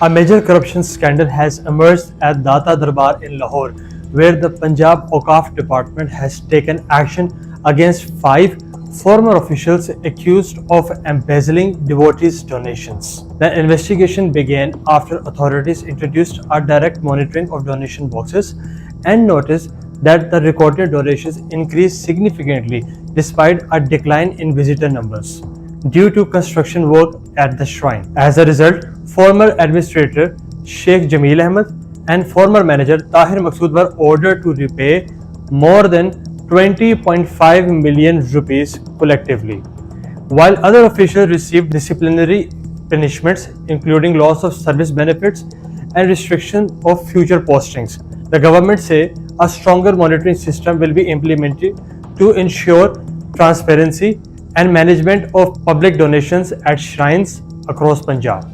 A major corruption scandal has emerged at Data Darbar in Lahore, where the Punjab Awqaf Department has taken action against 5 former officials accused of embezzling devotees' donations. The investigation began after authorities introduced a direct monitoring of donation boxes and noticed that the recorded donations increased significantly despite a decline in visitor numbers due to construction work at the shrine. As a result, former administrator Sheikh Jameel Ahmed and former manager Tahir Maqsood were ordered to repay more than 20.5 million rupees collectively, while other officials received disciplinary punishments including loss of service benefits and restriction of future postings. The government say a stronger monitoring system will be implemented to ensure transparency and management of public donations at shrines across Punjab.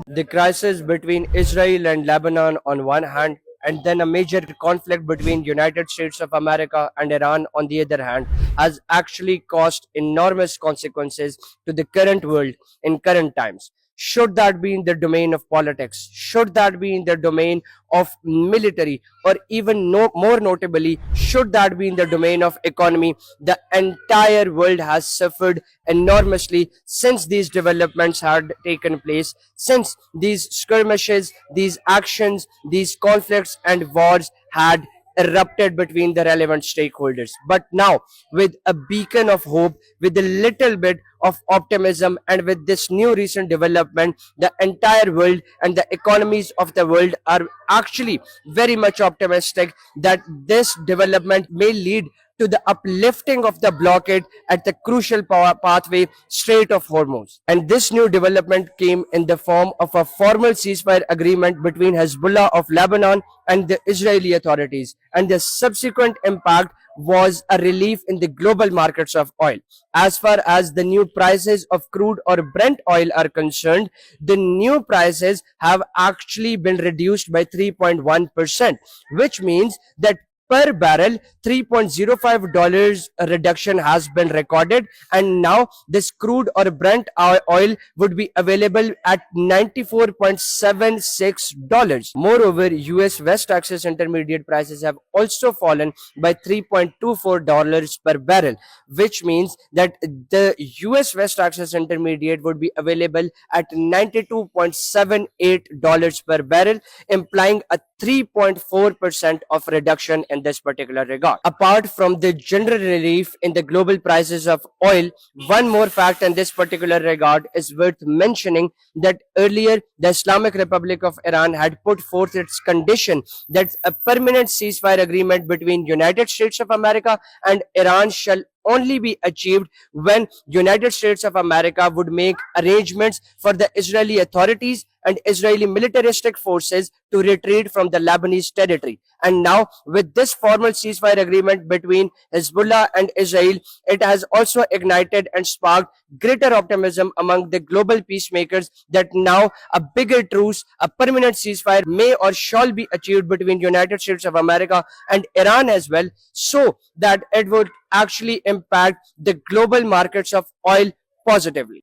The crisis between Israel and Lebanon on one hand, and then a major conflict between United States of America and Iran on the other hand, has actually caused enormous consequences to the current world in current times. Should that be in the domain of politics? Should that be in the domain of military? Or even more notably, should that be in the domain of economy? The entire world has suffered enormously since these developments had taken place, since these skirmishes, these actions, these conflicts and wars had erupted between the relevant stakeholders. But now, with a beacon of hope, with a little bit of optimism, and with this new recent development, the entire world and the economies of the world are actually very much optimistic that this development may lead to the uplifting of the blockade at the crucial pathway Strait of Hormuz. And this new development came in the form of a formal ceasefire agreement between Hezbollah of Lebanon and the Israeli authorities. And the subsequent impact was a relief in the global markets of oil. As far as the new prices of crude or Brent oil are concerned, the new prices have actually been reduced by 3.1%, which means that per barrel $3.05 reduction has been recorded, and now this crude or Brent oil would be available at $94.76. Moreover, US West Texas intermediate prices have also fallen by $3.24 per barrel, which means that the US West Texas intermediate would be available at $92.78 per barrel, implying a 3.4% of reduction in this particular regard. Apart from the general relief in the global prices of oil, one more fact in this particular regard is worth mentioning, that earlier the Islamic Republic of Iran had put forth its condition that a permanent ceasefire agreement between United States of America and Iran shall only be achieved when United States of America would make arrangements for the Israeli authorities and Israeli militaristic forces to retreat from the Lebanese territory. And now, with this formal ceasefire agreement between Hezbollah and Israel, it has also ignited and sparked greater optimism among the global peacemakers that now a bigger truce, a permanent ceasefire may or shall be achieved between United States of America and Iran as well, so that it would actually impact the global markets of oil positively.